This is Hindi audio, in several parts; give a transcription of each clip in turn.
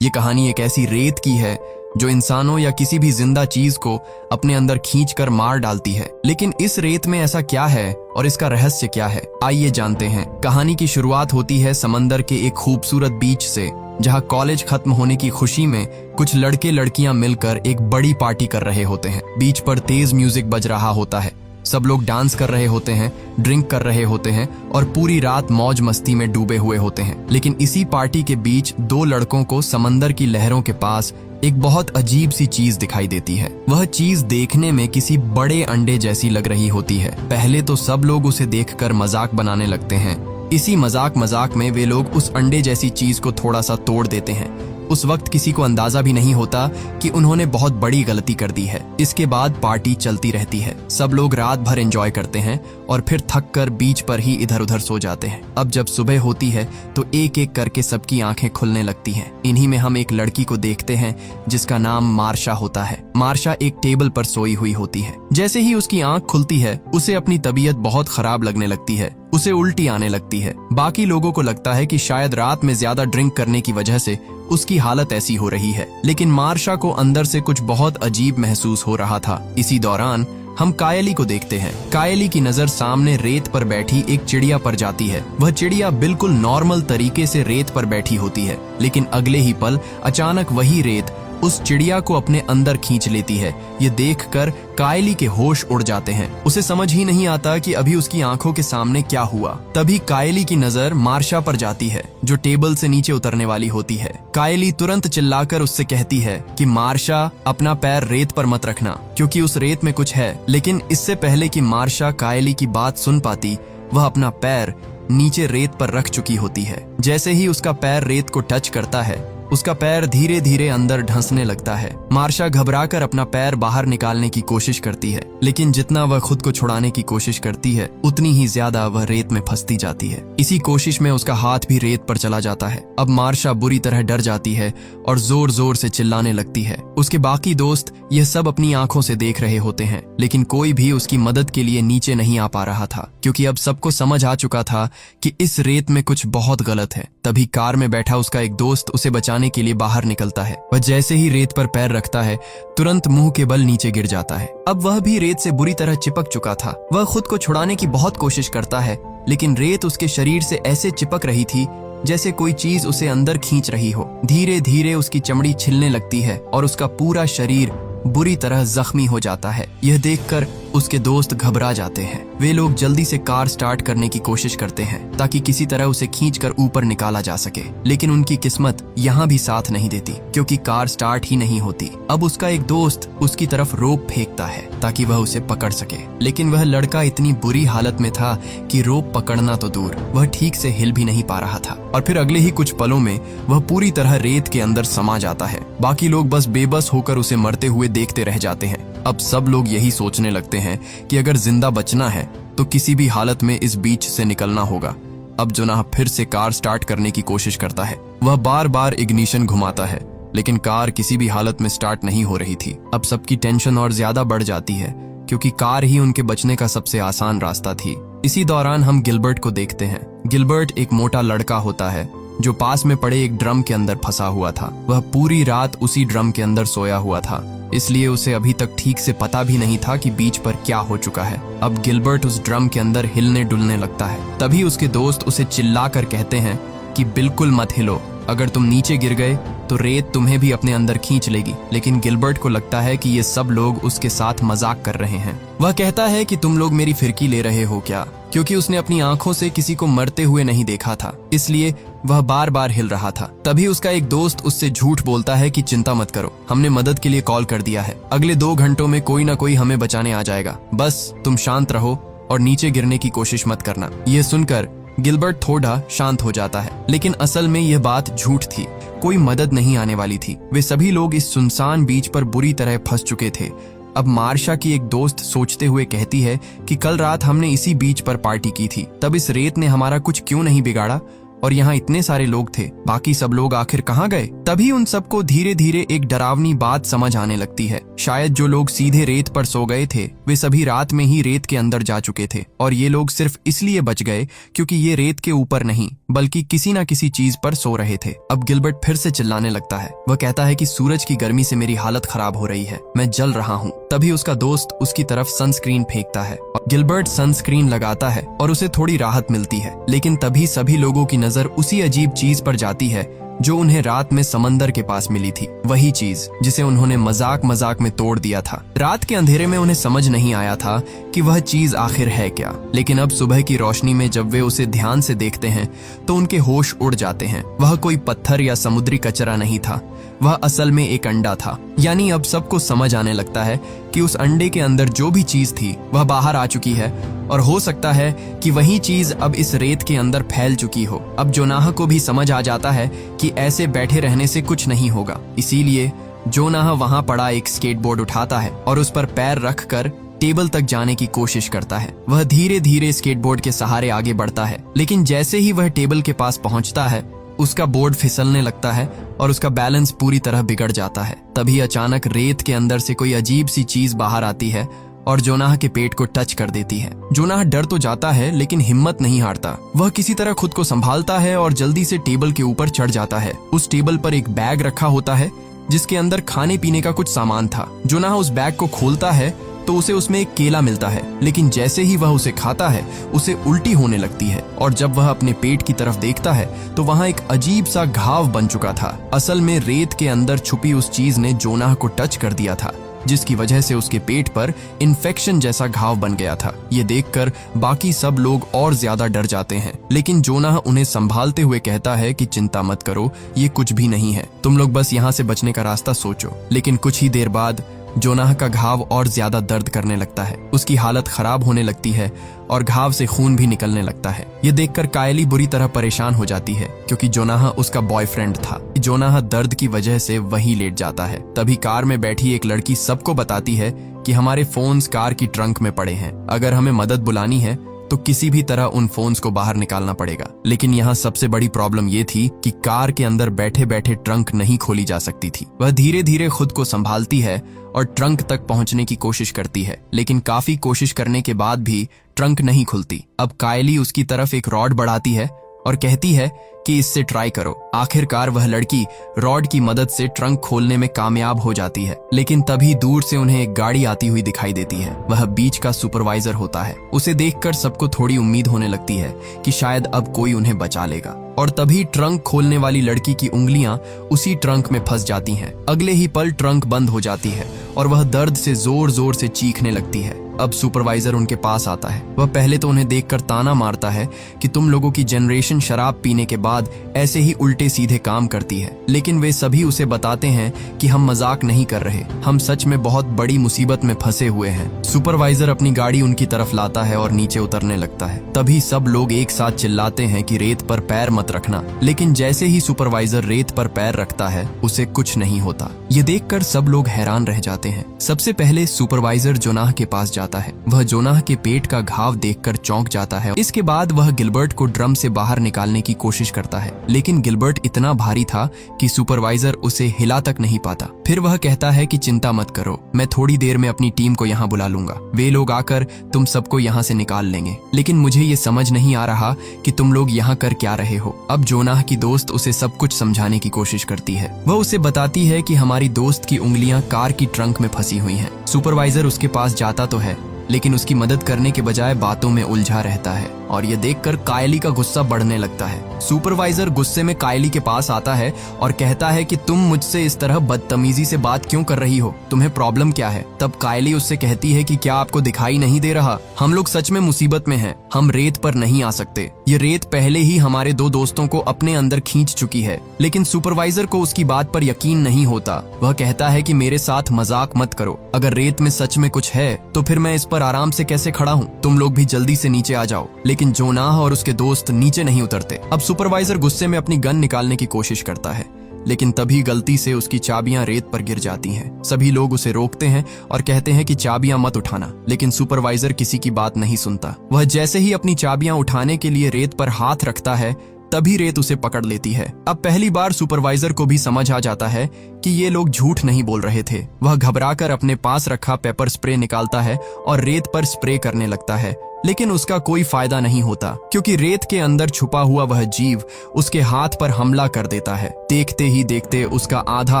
ये कहानी एक ऐसी रेत की है जो इंसानों या किसी भी जिंदा चीज को अपने अंदर खींचकर मार डालती है। लेकिन इस रेत में ऐसा क्या है और इसका रहस्य क्या है, आइए जानते हैं। कहानी की शुरुआत होती है समंदर के एक खूबसूरत बीच से, जहां कॉलेज खत्म होने की खुशी में कुछ लड़के लड़कियां मिलकर एक बड़ी पार्टी कर रहे होते हैं। बीच पर तेज म्यूजिक बज रहा होता है, सब लोग डांस कर रहे होते हैं, ड्रिंक कर रहे होते हैं और पूरी रात मौज मस्ती में डूबे हुए होते हैं। लेकिन इसी पार्टी के बीच दो लड़कों को समंदर की लहरों के पास एक बहुत अजीब सी चीज दिखाई देती है। वह चीज देखने में किसी बड़े अंडे जैसी लग रही होती है। पहले तो सब लोग उसे देखकर मजाक बनाने लगते हैं। इसी मजाक में वे लोग उस अंडे जैसी चीज को थोड़ा सा तोड़ देते हैं। उस वक्त किसी को अंदाजा भी नहीं होता कि उन्होंने बहुत बड़ी गलती कर दी है। इसके बाद पार्टी चलती रहती है, सब लोग रात भर एंजॉय करते हैं और फिर थक कर बीच पर ही इधर उधर सो जाते हैं। अब जब सुबह होती है तो एक एक करके सबकी आंखें खुलने लगती हैं। इन्हीं में हम एक लड़की को देखते हैं जिसका नाम मार्शा होता है। मार्शा एक टेबल पर सोई हुई होती है। जैसे ही उसकी आंख खुलती है उसे अपनी तबीयत बहुत खराब लगने लगती है, उसे उल्टी आने लगती है। बाकी लोगों को लगता है कि शायद रात में ज्यादा ड्रिंक करने की वजह से उसकी हालत ऐसी हो रही है, लेकिन मार्शा को अंदर से कुछ बहुत अजीब महसूस हो रहा था। इसी दौरान हम कायली को देखते हैं। कायली की नजर सामने रेत पर बैठी एक चिड़िया पर जाती है। वह चिड़िया बिल्कुल नॉर्मल तरीके से रेत पर बैठी होती है, लेकिन अगले ही पल अचानक वही रेत उस चिड़िया को अपने अंदर खींच लेती है। ये देखकर कायली के होश उड़ जाते हैं। उसे समझ ही नहीं आता कि अभी उसकी आंखों के सामने क्या हुआ। तभी कायली की नजर मार्शा पर जाती है, जो टेबल से नीचे उतरने वाली होती है। कायली तुरंत चिल्लाकर उससे कहती है कि मार्शा, अपना पैर रेत पर मत रखना, क्योंकि उस रेत में कुछ है। लेकिन इससे पहले कि मार्शा कायली की बात सुन पाती, वह अपना पैर नीचे रेत पर रख चुकी होती है। जैसे ही उसका पैर रेत को टच करता है, उसका पैर धीरे धीरे अंदर ढंसने लगता है। मार्शा घबराकर अपना पैर बाहर निकालने की कोशिश करती है, लेकिन जितना वह खुद को छुड़ाने की कोशिश करती है उतनी ही ज्यादा वह रेत में फंसती जाती है। इसी कोशिश में उसका हाथ भी रेत पर चला जाता है। अब मार्शा बुरी तरह डर जाती है और जोर जोर से चिल्लाने लगती है। उसके बाकी दोस्त यह सब अपनी आंखों से देख रहे होते हैं, लेकिन कोई भी उसकी मदद के लिए नीचे नहीं आ पा रहा था, क्योंकि अब सबको समझ आ चुका था कि इस रेत में कुछ बहुत गलत है। तभी कार में बैठा उसका एक दोस्त उसे बचाने के लिए बाहर निकलता है। वह जैसे ही रेत पर पैर रखता है, तुरंत मुंह के बल नीचे गिर जाता है। अब वह भी रेत से बुरी तरह चिपक चुका था। वह खुद को छुड़ाने की बहुत कोशिश करता है, लेकिन रेत उसके शरीर से ऐसे चिपक रही थी जैसे कोई चीज उसे अंदर खींच रही हो। धीरे धीरे उसकी चमड़ी छिलने लगती है और उसका पूरा शरीर बुरी तरह जख्मी हो जाता है। यह देखकर उसके दोस्त घबरा जाते हैं। वे लोग जल्दी से कार स्टार्ट करने की कोशिश करते हैं ताकि किसी तरह उसे खींचकर ऊपर निकाला जा सके, लेकिन उनकी किस्मत यहाँ भी साथ नहीं देती, क्योंकि कार स्टार्ट ही नहीं होती। अब उसका एक दोस्त उसकी तरफ रोप फेंकता है ताकि वह उसे पकड़ सके, लेकिन वह लड़का इतनी बुरी हालत में था कि रोप पकड़ना तो दूर, वह ठीक से हिल भी नहीं पा रहा था। और फिर अगले ही कुछ पलों में वह पूरी तरह रेत के अंदर समा जाता है। बाकी लोग बस बेबस होकर उसे मरते हुए देखते रह जाते हैं। अब सब लोग यही सोचने लगते हैं कि अगर जिंदा बचना है तो किसी भी हालत में इस बीच से निकलना होगा। अब जुनाह फिर से कार स्टार्ट करने की कोशिश करता है। वह बार बार इग्निशन घुमाता है, लेकिन कार किसी भी हालत में स्टार्ट नहीं हो रही थी। अब सबकी टेंशन और ज्यादा बढ़ जाती है, क्योंकि कार ही उनके बचने का सबसे आसान रास्ता थी। इसी दौरान हम गिलबर्ट को देखते हैं। गिलबर्ट एक मोटा लड़का होता है जो पास में पड़े एक ड्रम के अंदर फंसा हुआ था। वह पूरी रात उसी ड्रम के अंदर सोया हुआ था, इसलिए उसे अभी तक ठीक से पता भी नहीं था कि बीच पर क्या हो चुका है। अब गिलबर्ट उस ड्रम के अंदर हिलने डुलने लगता है। तभी उसके दोस्त उसे चिल्लाकर कहते हैं कि बिल्कुल मत हिलो, अगर तुम नीचे गिर गए तो रेत तुम्हें भी अपने अंदर खींच लेगी। लेकिन गिलबर्ट को लगता है कि ये सब लोग उसके साथ मजाक कर रहे हैं। वह कहता है कि तुम लोग मेरी फिरकी ले रहे हो क्या, क्योंकि उसने अपनी आंखों से किसी को मरते हुए नहीं देखा था, इसलिए वह बार बार हिल रहा था। तभी उसका एक दोस्त उससे झूठ बोलता है कि चिंता मत करो, हमने मदद के लिए कॉल कर दिया है, अगले 2 घंटों में कोई ना कोई हमें बचाने आ जाएगा, बस तुम शांत रहो और नीचे गिरने की कोशिश मत करना। यह सुनकर गिलबर्ट थोड़ा शांत हो जाता है, लेकिन असल में यह बात झूठ थी। कोई मदद नहीं आने वाली थी। वे सभी लोग इस सुनसान बीच पर बुरी तरह फंस चुके थे। अब मार्शा की एक दोस्त सोचते हुए कहती है कि कल रात हमने इसी बीच पर पार्टी की थी, तब इस रेत ने हमारा कुछ क्यों नहीं बिगाड़ा। और यहाँ इतने सारे लोग थे, बाकी सब लोग आखिर कहाँ गए? तभी उन सबको धीरे धीरे एक डरावनी बात समझ आने लगती है। शायद जो लोग सीधे रेत पर सो गए थे वे सभी रात में ही रेत के अंदर जा चुके थे, और ये लोग सिर्फ इसलिए बच गए क्योंकि ये रेत के ऊपर नहीं बल्कि किसी न किसी चीज पर सो रहे थे। अब गिलबर्ट फिर से चिल्लाने लगता है। वह कहता है कि सूरज की गर्मी से मेरी हालत खराब हो रही है, मैं जल रहा हूँ। तभी उसका दोस्त उसकी तरफ सनस्क्रीन फेंकता है। गिलबर्ट सनस्क्रीन लगाता है और उसे थोड़ी राहत मिलती है, लेकिन तभी सभी लोगों की नजर उसी अजीब चीज पर जाती है जो उन्हें रात में समंदर के पास मिली थी। वही चीज जिसे उन्होंने मजाक मजाक में तोड़ दिया था। रात के अंधेरे में उन्हें समझ नहीं आया था कि वह चीज आखिर है क्या, लेकिन अब सुबह की रोशनी में जब वे उसे ध्यान से देखते हैं तो उनके होश उड़ जाते हैं। वह कोई पत्थर या समुद्री कचरा नहीं था, वह असल में एक अंडा था। यानी अब सबको समझ आने लगता है कि उस अंडे के अंदर जो भी चीज थी वह बाहर आ चुकी है, और हो सकता है कि वही चीज अब इस रेत के अंदर फैल चुकी हो। अब जोनाह को भी समझ आ जाता है कि ऐसे बैठे रहने से कुछ नहीं होगा, इसीलिए जोनाह वहां पड़ा एक स्केटबोर्ड उठाता है और उस पर पैर रखकर टेबल तक जाने की कोशिश करता है। वह धीरे धीरे स्केटबोर्ड के सहारे आगे बढ़ता है, लेकिन जैसे ही वह टेबल के पास पहुंचता है उसका बोर्ड फिसलने लगता है और उसका बैलेंस पूरी तरह बिगड़ जाता है। तभी अचानक रेत के अंदर से कोई अजीब सी चीज बाहर आती है और जोनाह के पेट को टच कर देती है। जोनाह डर तो जाता है लेकिन हिम्मत नहीं हारता। वह किसी तरह खुद को संभालता है और जल्दी से टेबल के ऊपर चढ़ जाता है। उस टेबल पर एक बैग रखा होता है जिसके अंदर खाने पीने का कुछ सामान था। जोनाह उस बैग को खोलता है तो उसे उसमें एक केला मिलता है, लेकिन जैसे ही वह उसे खाता है उसे उल्टी होने लगती है, और जब वह अपने पेट की तरफ देखता है तो वहां एक अजीब सा घाव बन चुका था। असल में रेत के अंदर छुपी उस चीज ने जोनाह को टच कर दिया था, जिसकी वजह से उसके पेट पर इन्फेक्शन जैसा घाव बन गया था। ये देखकर बाकी सब लोग और ज्यादा डर जाते हैं, लेकिन जोनाह उन्हें संभालते हुए कहता है कि चिंता मत करो, ये कुछ भी नहीं है, तुम लोग बस यहाँ से बचने का रास्ता सोचो। लेकिन कुछ ही देर बाद जोनाह का घाव और ज्यादा दर्द करने लगता है, उसकी हालत खराब होने लगती है और घाव से खून भी निकलने लगता है। ये देखकर कायली बुरी तरह परेशान हो जाती है क्योंकि जोनाह उसका बॉयफ्रेंड था। जोनाह दर्द की वजह से वहीं लेट जाता है। तभी कार में बैठी एक लड़की सबको बताती है कि हमारे फोन्स कार की ट्रंक में पड़े हैं, अगर हमें मदद बुलानी है तो किसी भी तरह उन फोन्स को बाहर निकालना पड़ेगा। लेकिन यहाँ सबसे बड़ी प्रॉब्लम ये थी कि कार के अंदर बैठे बैठे ट्रंक नहीं खोली जा सकती थी। वह धीरे धीरे खुद को संभालती है और ट्रंक तक पहुंचने की कोशिश करती है, लेकिन काफी कोशिश करने के बाद भी ट्रंक नहीं खुलती। अब कायली उसकी तरफ एक रॉड बढ़ाती है और कहती है कि इससे ट्राई करो। आखिरकार वह लड़की रॉड की मदद से ट्रंक खोलने में कामयाब हो जाती है, लेकिन तभी दूर से उन्हें एक गाड़ी आती हुई दिखाई देती है। वह बीच का सुपरवाइजर होता है। उसे देखकर सबको थोड़ी उम्मीद होने लगती है कि शायद अब कोई उन्हें बचा लेगा, और तभी ट्रंक खोलने वाली लड़की की उंगलियां उसी ट्रंक में फंस जाती हैं। अगले ही पल ट्रंक बंद हो जाती है और वह दर्द से जोर जोर से चीखने लगती है। अब सुपरवाइजर उनके पास आता है। वह पहले तो उन्हें देखकर ताना मारता है कि तुम लोगों की जनरेशन शराब पीने के बाद ऐसे ही उल्टे सीधे काम करती है, लेकिन वे सभी उसे बताते हैं कि हम मजाक नहीं कर रहे, हम सच में बहुत बड़ी मुसीबत में फंसे हुए हैं। सुपरवाइजर अपनी गाड़ी उनकी तरफ लाता है और नीचे उतरने लगता है। तभी सब लोग एक साथ चिल्लाते हैं कि रेत पर पैर मत रखना, लेकिन जैसे ही सुपरवाइजर रेत पर पैर रखता है उसे कुछ नहीं होता। ये देखकर सब लोग हैरान रह जाते हैं। सबसे पहले सुपरवाइजर जोनाह के पास जाता है। वह जोनाह के पेट का घाव देखकर चौंक जाता है। इसके बाद वह गिलबर्ट को ड्रम से बाहर निकालने की कोशिश करता है, लेकिन गिलबर्ट इतना भारी था कि सुपरवाइजर उसे हिला तक नहीं पाता। फिर वह कहता है कि चिंता मत करो, मैं थोड़ी देर में अपनी टीम को यहाँ बुला लूंगा, वे लोग आकर तुम सबको यहाँ से निकाल लेंगे। लेकिन मुझे ये समझ नहीं आ रहा कि तुम लोग यहाँ कर क्या रहे हो। अब जोनाह की दोस्त उसे सब कुछ समझाने की कोशिश करती है। वह उसे बताती है कि हमारी दोस्त की उंगलियां कार की ट्रंक में फंसी हुई हैं। सुपरवाइजर उसके पास जाता तो है, लेकिन उसकी मदद करने के बजाय बातों में उलझा रहता है, और यह देखकर कायली का गुस्सा बढ़ने लगता है। सुपरवाइजर गुस्से में कायली के पास आता है और कहता है कि तुम मुझसे इस तरह बदतमीजी से बात क्यों कर रही हो, तुम्हें प्रॉब्लम क्या है। तब कायली उससे कहती है कि क्या आपको दिखाई नहीं दे रहा, हम लोग सच में मुसीबत में हैं, हम रेत पर नहीं आ सकते। ये रेत पहले ही हमारे दो दोस्तों को अपने अंदर खींच चुकी है। लेकिन सुपरवाइजर को उसकी बात पर यकीन नहीं होता। वह कहता है कि मेरे साथ मजाक मत करो, अगर रेत में सच में कुछ है तो फिर मैं इस पर आराम से कैसे खड़ा हूँ, तुम लोग भी जल्दी से नीचे आ जाओ। लेकिन जोनाह और उसके दोस्त नीचे नहीं उतरते। अब सुपरवाइजर गुस्से में अपनी गन निकालने की कोशिश करता है, लेकिन तभी गलती से उसकी चाबियां रेत पर गिर जाती हैं। सभी लोग उसे रोकते हैं और कहते हैं कि चाबियां मत उठाना, लेकिन सुपरवाइजर किसी की बात नहीं सुनता। वह जैसे ही अपनी चाबियां उठाने के लिए रेत पर हाथ रखता है तभी रेत उसे पकड़ लेती है। अब पहली बार सुपरवाइजर को भी समझ आ जाता है कि ये लोग झूठ नहीं बोल रहे थे। वह घबराकर अपने पास रखा पेपर स्प्रे निकालता है और रेत पर स्प्रे करने लगता है, लेकिन उसका कोई फायदा नहीं होता क्योंकि रेत के अंदर छुपा हुआ वह जीव उसके हाथ पर हमला कर देता है। देखते ही देखते उसका आधा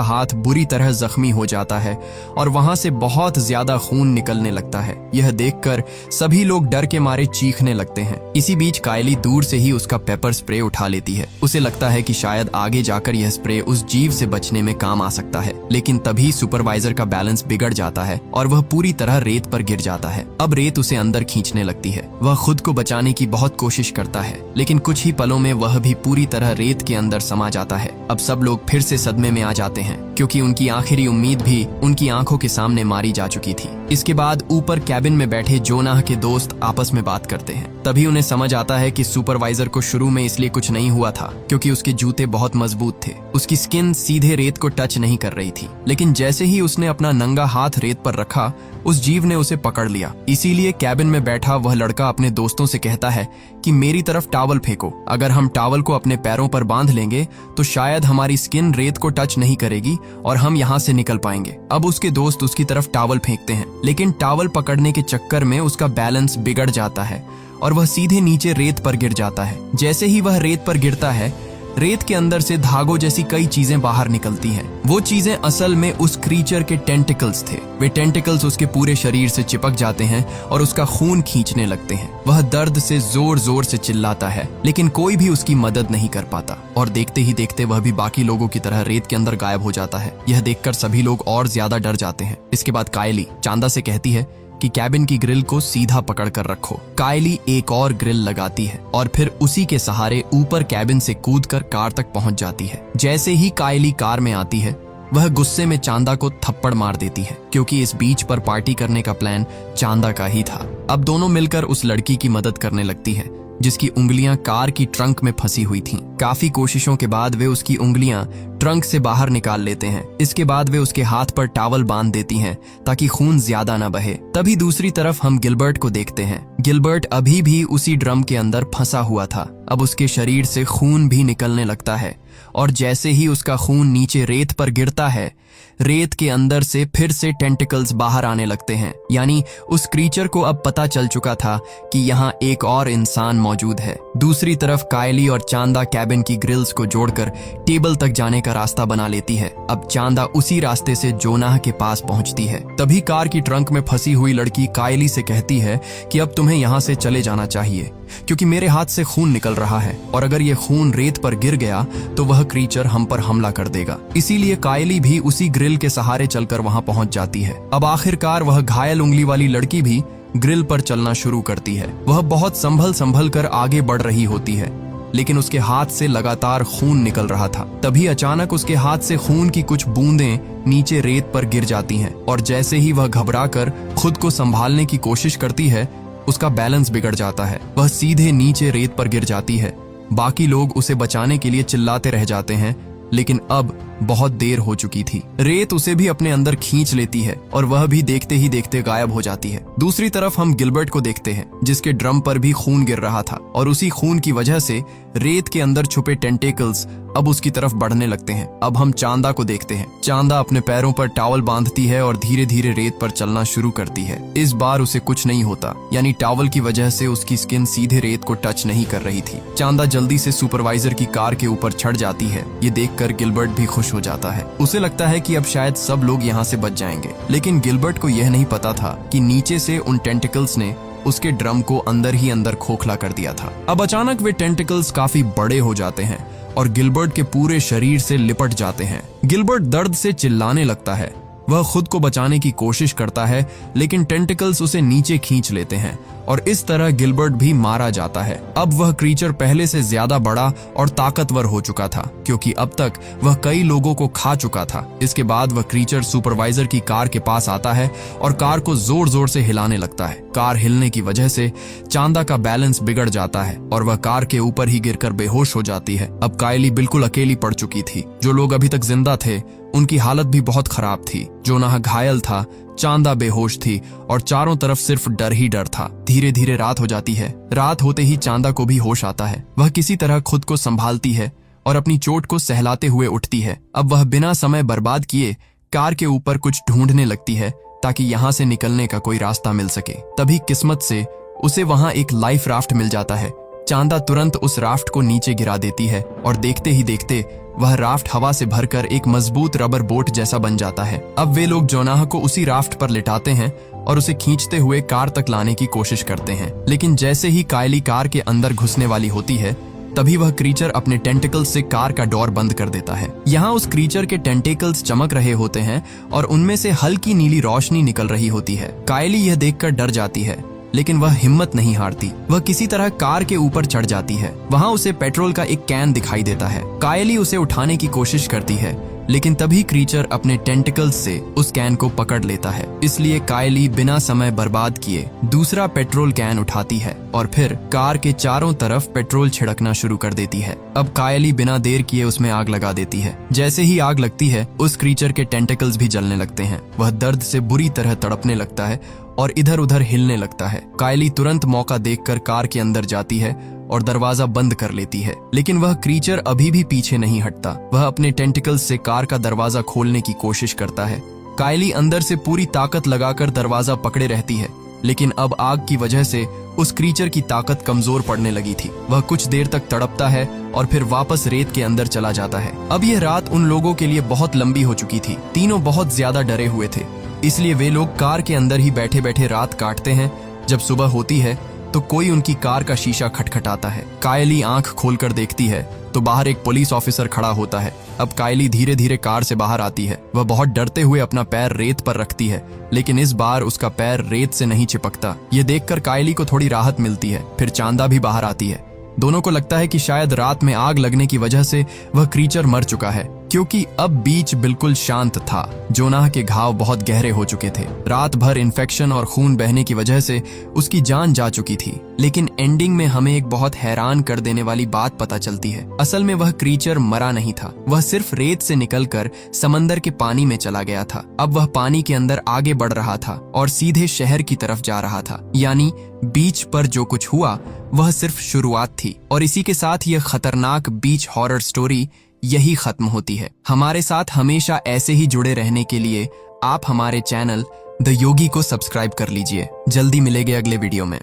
हाथ बुरी तरह जख्मी हो जाता है और वहां से बहुत ज्यादा खून निकलने लगता है। यह देखकर सभी लोग डर के मारे चीखने लगते हैं। इसी बीच कायली दूर से ही उसका पेपर स्प्रे उठा लेती है। उसे लगता है कि शायद आगे जाकर यह स्प्रे उस जीव से बचने में काम आ सकता है, लेकिन तभी सुपरवाइजर का बैलेंस बिगड़ जाता है और वह पूरी तरह रेत पर गिर जाता है। अब रेत उसे अंदर खींचने लगती है। वह खुद को बचाने की बहुत कोशिश करता है, लेकिन कुछ ही पलों में वह भी पूरी तरह रेत के अंदर समा जाता है। अब सब लोग फिर से सदमे में आ जाते हैं क्योंकि उनकी आखिरी उम्मीद भी उनकी आंखों के सामने मारी जा चुकी थी। इसके बाद ऊपर कैबिन में बैठे जोनाह के दोस्त आपस में बात करते हैं। तभी उन्हें समझ आता है कि सुपरवाइजर को शुरू में इसलिए कुछ नहीं हुआ था क्योंकि उसके जूते बहुत मजबूत थे। उसकी स्किन सीधे रेत को टच नहीं कर रही थी, लेकिन जैसे ही उसने अपना नंगा हाथ रेत पर रखा, उस जीव ने उसे पकड़ लिया। इसीलिए कैबिन में बैठा वह लड़का अपने दोस्तों से कहता है कि मेरी तरफ टॉवल फेंको। अगर हम टॉवल को अपने पैरों पर बांध लेंगे तो शायद हमारी स्किन रेत को टच नहीं करेगी और हम यहाँ से निकल पाएंगे। अब उसके दोस्त उसकी तरफ टॉवल फेंकते हैं, लेकिन टॉवल पकड़ने के चक्कर में उसका बैलेंस बिगड़ जाता है और वह सीधे नीचे रेत पर गिर जाता है। जैसे ही वह रेत पर गिरता है, रेत के अंदर से धागों जैसी कई चीजें बाहर निकलती हैं। वो चीजें असल में उस क्रीचर के टेंटिकल्स थे। वे टेंटिकल्स उसके पूरे शरीर से चिपक जाते हैं और उसका खून खींचने लगते हैं। वह दर्द से जोर जोर से चिल्लाता है, लेकिन कोई भी उसकी मदद नहीं कर पाता और देखते ही देखते वह भी बाकी लोगों की तरह रेत के अंदर गायब हो जाता है। यह देखकर सभी लोग और ज्यादा डर जाते हैं। इसके बाद कायली चांदा से कहती है कि कैबिन की ग्रिल को सीधा पकड़ कर रखो। कायली एक और ग्रिल लगाती है और फिर उसी के सहारे ऊपर कैबिन से कूदकर कार तक पहुंच जाती है। जैसे ही कायली कार में आती है, वह गुस्से में चांदा को थप्पड़ मार देती है क्योंकि इस बीच पर पार्टी करने का प्लान चांदा का ही था। अब दोनों मिलकर उस लड़की की मदद करने लगती है जिसकी उंगलियां कार की ट्रंक में फंसी हुई थीं। काफी कोशिशों के बाद वे उसकी उंगलियां ट्रंक से बाहर निकाल लेते हैं। इसके बाद वे उसके हाथ पर टॉवल बांध देती हैं ताकि खून ज्यादा न बहे। तभी दूसरी तरफ हम गिलबर्ट को देखते हैं। गिलबर्ट अभी भी उसी ड्रम के अंदर फंसा हुआ था। अब उसके शरीर से खून भी निकलने लगता है और जैसे ही उसका खून नीचे रेत पर गिरता है, रेत के अंदर से फिर से टेंटिकल्स बाहर आने लगते हैं। यानी उस क्रीचर को अब पता चल चुका था कि यहाँ एक और इंसान मौजूद है। दूसरी तरफ कायली और चांदा कैबिन की ग्रिल्स को जोड़कर टेबल तक जाने का रास्ता बना लेती है। अब चांदा उसी रास्ते से जोनाह के पास पहुंचती है। तभी कार की ट्रंक में फंसी हुई लड़की कायली से कहती है कि अब तुम्हें यहाँ से चले जाना चाहिए क्योंकि मेरे हाथ से खून निकल रहा है और अगर ये खून रेत पर गिर गया तो वह क्रीचर हम पर हमला कर देगा। इसीलिए कायली भी उसी ग्रिल के सहारे चलकर वहां पहुंच जाती है। अब आखिरकार वह घायल उंगली वाली लड़की भी ग्रिल पर चलना शुरू करती है। वह बहुत संभल कर आगे बढ़ रही होती है, लेकिन उसके हाथ से लगातार खून निकल रहा था। तभी अचानक उसके हाथ से खून की कुछ बूंदें नीचे रेत पर गिर जाती हैं और जैसे ही वह घबराकर खुद को संभालने की कोशिश करती है, उसका बैलेंस बिगड़ जाता है। वह सीधे नीचे रेत पर गिर जाती है। बाकी लोग उसे बचाने के लिए चिल्लाते रह जाते हैं, लेकिन अब बहुत देर हो चुकी थी। रेत उसे भी अपने अंदर खींच लेती है और वह भी देखते ही देखते गायब हो जाती है। दूसरी तरफ हम गिलबर्ट को देखते हैं जिसके ड्रम पर भी खून गिर रहा था और उसी खून की वजह से रेत के अंदर छुपे टेंटेकल्स अब उसकी तरफ बढ़ने लगते हैं। अब हम चांदा को देखते हैं। चांदा अपने पैरों पर टॉवल बांधती है और धीरे धीरे रेत पर चलना शुरू करती है। इस बार उसे कुछ नहीं होता, यानी टॉवल की वजह से उसकी स्किन सीधे रेत को टच नहीं कर रही थी। चांदा जल्दी से सुपरवाइजर की कार के ऊपर चढ़ जाती है। ये देखकर गिलबर्ट भी खुश हो जाता है। उसे लगता है कि अब शायद सब लोग यहाँ से बच जाएंगे, लेकिन गिलबर्ट को यह नहीं पता था कि नीचे से उन टेंटिकल्स ने उसके ड्रम को अंदर ही अंदर खोखला कर दिया था। अब अचानक वे टेंटिकल्स काफी बड़े हो जाते हैं और गिलबर्ट के पूरे शरीर से लिपट जाते हैं। गिलबर्ट दर्द से चिल्लाने लगता है। वह खुद को बचाने की कोशिश करता है, लेकिन टेंटिकल्स उसे नीचे खींच लेते हैं और इस तरह गिलबर्ट भी मारा जाता है। अब वह क्रीचर पहले से ज्यादा बड़ा और ताकतवर हो चुका था क्योंकि अब तक वह कई लोगों को खा चुका था। इसके बाद वह क्रीचर सुपरवाइजर की कार के पास आता है और कार को जोर जोर से हिलाने लगता है। कार हिलने की वजह से चांदा का बैलेंस बिगड़ जाता है और वह कार के ऊपर ही गिरकर बेहोश हो जाती है। अब कायली बिल्कुल अकेली पड़ चुकी थी। जो लोग अभी तक जिंदा थे उनकी हालत भी बहुत खराब थी। जोनाह घायल था, चांदा बेहोश थी और चारों तरफ सिर्फ डर ही डर था। धीरे धीरे रात हो जाती है। रात होते ही चांदा को भी होश आता है। वह किसी तरह खुद को संभालती है और अपनी चोट को सहलाते हुए उठती है। अब वह बिना समय बर्बाद किए कार के ऊपर कुछ ढूंढने लगती है ताकि यहाँ से निकलने का कोई रास्ता मिल सके। तभी किस्मत से उसे वहां एक लाइफ राफ्ट मिल जाता है। चांदा तुरंत उस राफ्ट को नीचे गिरा देती है और देखते ही देखते वह राफ्ट हवा से भरकर एक मजबूत रबर बोट जैसा बन जाता है। अब वे लोग जोनाह को उसी राफ्ट पर लिटाते हैं और उसे खींचते हुए कार तक लाने की कोशिश करते हैं। लेकिन जैसे ही कायली कार के अंदर घुसने वाली होती है, तभी वह क्रीचर अपने टेंटिकल्स से कार का डोर बंद कर देता है। यहाँ उस क्रीचर के टेंटिकल्स चमक रहे होते हैं और उनमें से हल्की नीली रोशनी निकल रही होती है। कायली यह देखकर डर जाती है, लेकिन वह हिम्मत नहीं हारती। वह किसी तरह कार के ऊपर चढ़ जाती है। वहाँ उसे पेट्रोल का एक कैन दिखाई देता है। कायली उसे उठाने की कोशिश करती है, लेकिन तभी क्रीचर अपने टेंटिकल्स से उस कैन को पकड़ लेता है। इसलिए कायली बिना समय बर्बाद किए दूसरा पेट्रोल कैन उठाती है और फिर कार के चारों तरफ पेट्रोल छिड़कना शुरू कर देती है। अब कायली बिना देर किए उसमें आग लगा देती है। जैसे ही आग लगती है, उस क्रीचर के टेंटिकल्स भी जलने लगते हैं। वह दर्द से बुरी तरह तड़पने लगता है और इधर उधर हिलने लगता है। कायली तुरंत मौका देखकर कार के अंदर जाती है और दरवाजा बंद कर लेती है, लेकिन वह क्रीचर अभी भी पीछे नहीं हटता। वह अपने टेंटिकल्स से कार का दरवाजा खोलने की कोशिश करता है। कायली अंदर से पूरी ताकत लगाकर दरवाजा पकड़े रहती है, लेकिन अब आग की वजह से उस क्रीचर की ताकत कमजोर पड़ने लगी थी। वह कुछ देर तक तड़पता है और फिर वापस रेत के अंदर चला जाता है। अब यह रात उन लोगों के लिए बहुत लंबी हो चुकी थी। तीनों बहुत ज्यादा डरे हुए थे, इसलिए वे लोग कार के अंदर ही बैठे बैठे रात काटते हैं। जब सुबह होती है तो कोई उनकी कार का शीशा खटखटाता है। कायली आंख खोलकर देखती है तो बाहर एक पुलिस ऑफिसर खड़ा होता है। अब कायली धीरे धीरे कार से बाहर आती है। वह बहुत डरते हुए अपना पैर रेत पर रखती है, लेकिन इस बार उसका पैर रेत से नहीं चिपकता। ये देखकर कायली को थोड़ी राहत मिलती है। फिर चांदा भी बाहर आती है। दोनों को लगता है कि शायद रात में आग लगने की वजह से वह क्रीचर मर चुका है, क्योंकि अब बीच बिल्कुल शांत था। जोनाह के घाव बहुत गहरे हो चुके थे। रात भर इन्फेक्शन और खून बहने की वजह से उसकी जान जा चुकी थी। लेकिन एंडिंग में हमें एक बहुत हैरान कर देने वाली बात पता चलती है। असल में वह क्रीचर मरा नहीं था। वह सिर्फ रेत से निकलकर समंदर के पानी में चला गया था। अब वह पानी के अंदर आगे बढ़ रहा था और सीधे शहर की तरफ जा रहा था। यानी बीच पर जो कुछ हुआ वह सिर्फ शुरुआत थी, और इसी के साथ यह खतरनाक बीच हॉरर स्टोरी यही खत्म होती है। हमारे साथ हमेशा ऐसे ही जुड़े रहने के लिए आप हमारे चैनल द योगी को सब्सक्राइब कर लीजिए। जल्दी मिलेंगे अगले वीडियो में।